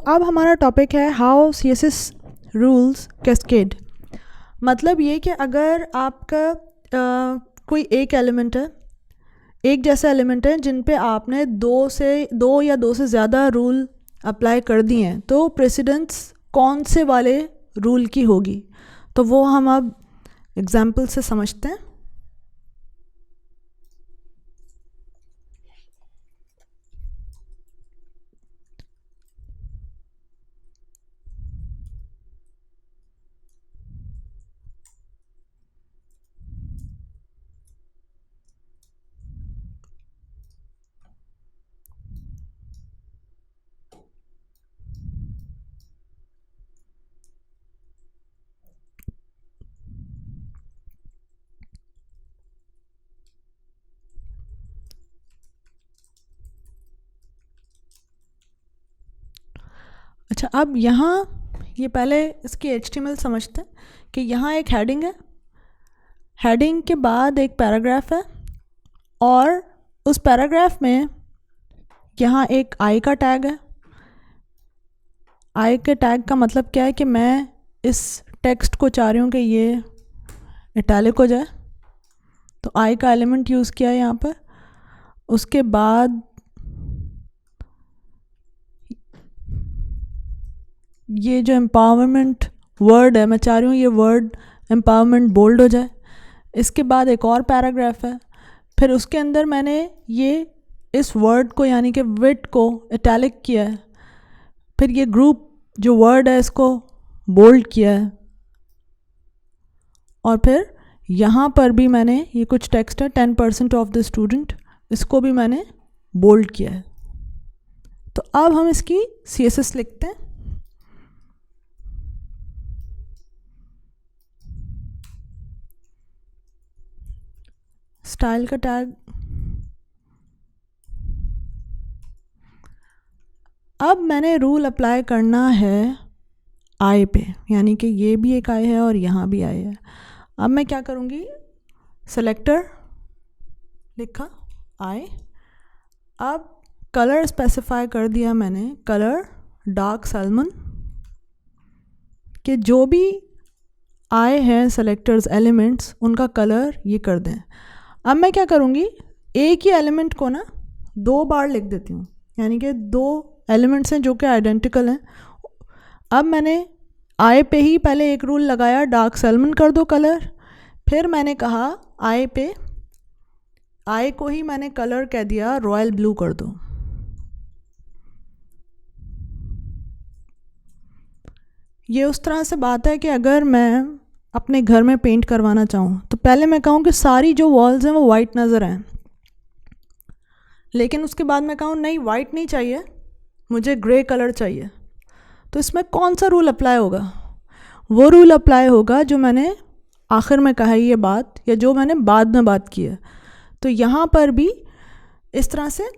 अब हमारा टॉपिक है हाउ CSS रूल्स कैस्केड। मतलब ये कि अगर आपका कोई एक एलिमेंट है, एक जैसा एलिमेंट है जिन पे आपने दो या दो से ज़्यादा रूल अप्लाई कर दिए हैं, तो प्रेसिडेंस कौन से वाले रूल की होगी, तो वो हम अब एग्जाम्पल से समझते हैं। अच्छा, अब यहाँ ये पहले इसकी HTML समझते हैं कि यहाँ एक हेडिंग है, हेडिंग के बाद एक पैराग्राफ है और उस पैराग्राफ में यहाँ एक आई का टैग है। आई के टैग का मतलब क्या है कि मैं इस टेक्स्ट को चाह रही हूँ कि ये इटैलिक हो जाए, तो आई का एलिमेंट यूज़ किया है यहाँ पर। उसके बाद ये जो एम्पावरमेंट वर्ड है, मैं चाह रही हूँ ये वर्ड एम्पावरमेंट बोल्ड हो जाए। इसके बाद एक और पैराग्राफ है, फिर उसके अंदर मैंने ये इस वर्ड को यानी कि विट को इटैलिक किया है, फिर ये ग्रुप जो वर्ड है इसको बोल्ड किया है, और फिर यहाँ पर भी मैंने ये कुछ टेक्स्ट है 10% ऑफ द स्टूडेंट, इसको भी मैंने बोल्ड किया है। तो अब हम इसकी CSS लिखते हैं। स्टाइल का टैग, अब मैंने रूल अप्लाई करना है आई पे, यानी कि ये भी एक आई है और यहाँ भी आई है। अब मैं क्या करूँगी, सेलेक्टर लिखा आई, अब कलर स्पेसिफाई कर दिया मैंने, कलर डार्क सैल्मन, कि जो भी आए हैं सेलेक्टर्स एलिमेंट्स उनका कलर ये कर दें। अब मैं क्या करूँगी, एक ही एलिमेंट को ना 2 बार लिख देती हूँ, यानी कि 2 एलिमेंट्स हैं जो कि आइडेंटिकल हैं। अब मैंने आई पे ही पहले एक रूल लगाया, डार्क सैल्मन कर दो कलर, फिर मैंने कहा आई पे आई को ही मैंने कलर कह दिया रॉयल ब्लू कर दो। ये उस तरह से बात है कि अगर मैं अपने घर में पेंट करवाना चाहूँ तो पहले मैं कहूँ कि सारी जो वॉल्स हैं वो वाइट नज़र आएँ, लेकिन उसके बाद मैं कहूँ नहीं वाइट नहीं चाहिए, मुझे ग्रे कलर चाहिए, तो इसमें कौन सा रूल अप्लाई होगा? वो रूल अप्लाई होगा जो मैंने आखिर में कहा ये बात, या जो मैंने बाद में बात की है। तो यहाँ पर भी इस तरह से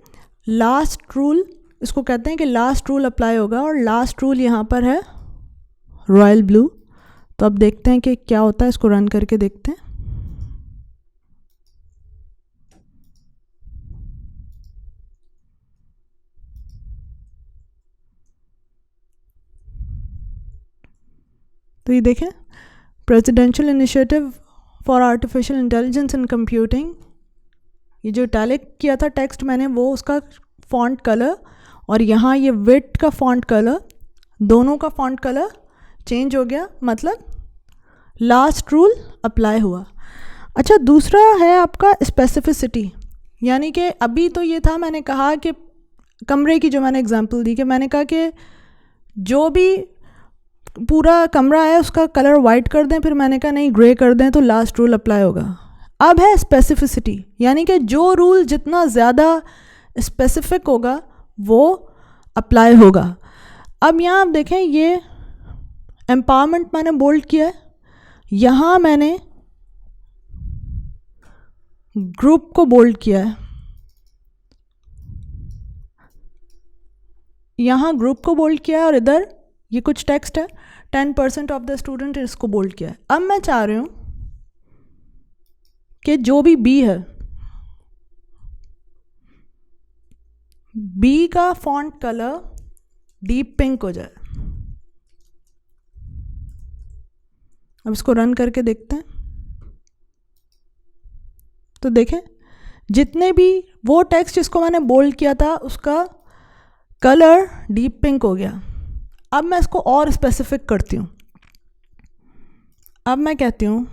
लास्ट रूल, इसको कहते हैं कि लास्ट रूल अप्लाई होगा, और लास्ट रूल यहाँ पर है रॉयल ब्लू। तो अब देखते हैं कि क्या होता है, इसको रन करके देखते हैं। तो ये देखें, presidential initiative for artificial intelligence in computing, ये जो इटैलिक किया था टेक्स्ट मैंने वो उसका फॉन्ट कलर, और यहाँ ये विट का फॉन्ट कलर, दोनों का फॉन्ट कलर चेंज हो गया, मतलब लास्ट रूल अप्लाई हुआ। अच्छा, दूसरा है आपका स्पेसिफिसिटी, यानी कि अभी तो ये था, मैंने कहा कि कमरे की जो मैंने एग्जांपल दी कि मैंने कहा कि जो भी पूरा कमरा है उसका कलर वाइट कर दें, फिर मैंने कहा नहीं ग्रे कर दें, तो लास्ट रूल अप्लाई होगा। अब है स्पेसिफिसिटी, यानी कि जो रूल जितना ज़्यादा स्पेसिफिक होगा वो अप्लाई होगा। अब यहाँ आप देखें, ये एम्पावरमेंट मैंने बोल्ड किया है, यहाँ मैंने ग्रुप को बोल्ड किया है, यहाँ ग्रुप को बोल्ड किया है, और इधर ये कुछ टेक्स्ट है 10% ऑफ द स्टूडेंट, इसको बोल्ड किया है। अब मैं चाह रही हूँ कि जो भी बी है, बी का फॉन्ट कलर डीप पिंक हो जाए। अब इसको रन करके देखते हैं। तो देखें जितने भी वो टेक्स्ट जिसको मैंने बोल्ड किया था उसका कलर डीप पिंक हो गया। अब मैं इसको और स्पेसिफिक करती हूँ। अब मैं कहती हूँ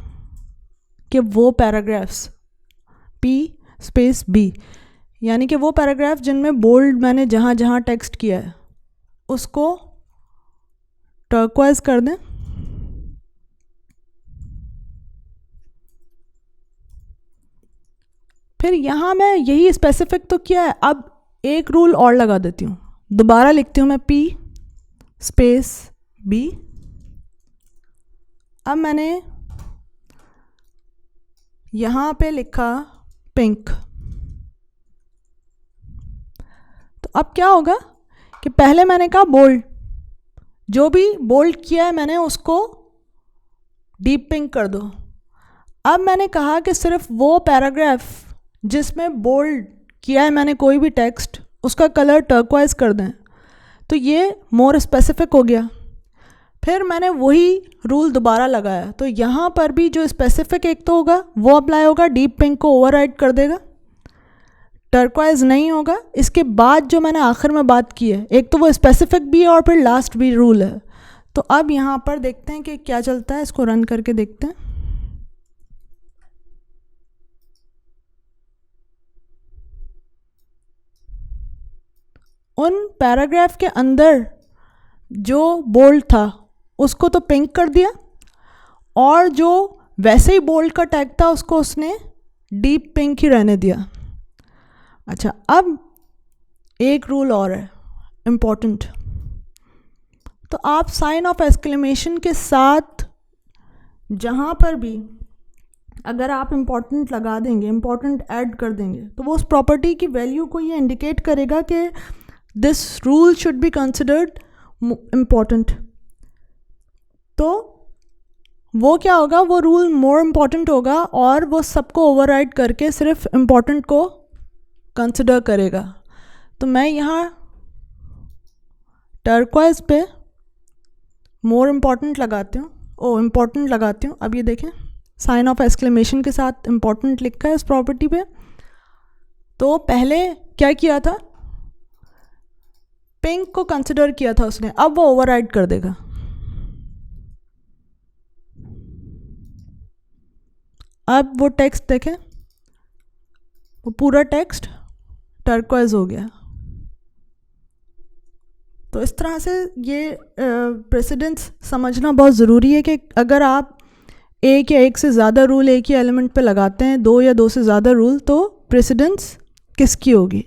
कि वो पैराग्राफ्स P स्पेस B, यानी कि वो पैराग्राफ जिनमें बोल्ड मैंने जहाँ जहाँ टेक्स्ट किया है उसको टर्क्वाइज कर दें। फिर यहाँ मैं यही स्पेसिफिक तो किया है, अब एक रूल और लगा देती हूँ। दोबारा लिखती हूँ मैं P स्पेस B। अब मैंने यहाँ पे लिखा पिंक। तो अब क्या होगा कि पहले मैंने कहा बोल्ड, जो भी बोल्ड किया है मैंने उसको डीप पिंक कर दो। अब मैंने कहा कि सिर्फ वो पैराग्राफ जिसमें बोल्ड किया है मैंने कोई भी टेक्स्ट उसका कलर टर्क्वाइज कर दें। तो ये मोर स्पेसिफिक हो गया। फिर मैंने वही रूल दोबारा लगाया, तो यहाँ पर भी जो स्पेसिफिक एक तो होगा वो अप्लाई होगा, डीप पिंक को ओवरराइड कर देगा, टर्क्वाइज नहीं होगा। इसके बाद जो मैंने आखिर में बात की है एक तो वो स्पेसिफिक भी है और फिर लास्ट भी रूल है। तो अब यहाँ पर देखते हैं कि क्या चलता है, इसको रन करके देखते हैं। उन पैराग्राफ के अंदर जो बोल्ड था उसको तो पिंक कर दिया, और जो वैसे ही बोल्ड का टैग था उसको उसने डीप पिंक ही रहने दिया। अच्छा, अब एक रूल और है इम्पोर्टेंट। तो आप साइन ऑफ एक्सक्लेमेशन के साथ जहाँ पर भी अगर आप इम्पोर्टेंट लगा देंगे, इम्पोर्टेंट ऐड कर देंगे, तो वो उस प्रॉपर्टी की वैल्यू को ये इंडिकेट करेगा कि this rule should be considered important. तो वो क्या होगा, वो रूल मोर इम्पॉर्टेंट होगा और वो सबको ओवरराइड करके सिर्फ इम्पॉर्टेंट को कंसिडर करेगा। तो मैं यहाँ टर्क्वाइज पे मोर इम्पॉर्टेंट लगाती हूँ, इम्पॉर्टेंट लगाती हूँ। अब ये देखें साइन ऑफ एक्सक्लेमेशन के साथ इम्पॉर्टेंट लिखा है इस प्रॉपर्टी पे। तो पहले क्या किया था, पिंक को कंसिडर किया था उसने, अब वो ओवरराइड कर देगा। अब वो टेक्स्ट देखें, वो पूरा टेक्स्ट टर्क्वाइज हो गया। तो इस तरह से ये प्रेसिडेंस समझना बहुत ज़रूरी है कि अगर आप एक या एक से ज़्यादा रूल एक ही एलिमेंट पे लगाते हैं, दो या दो से ज़्यादा रूल, तो प्रेसिडेंस किसकी होगी।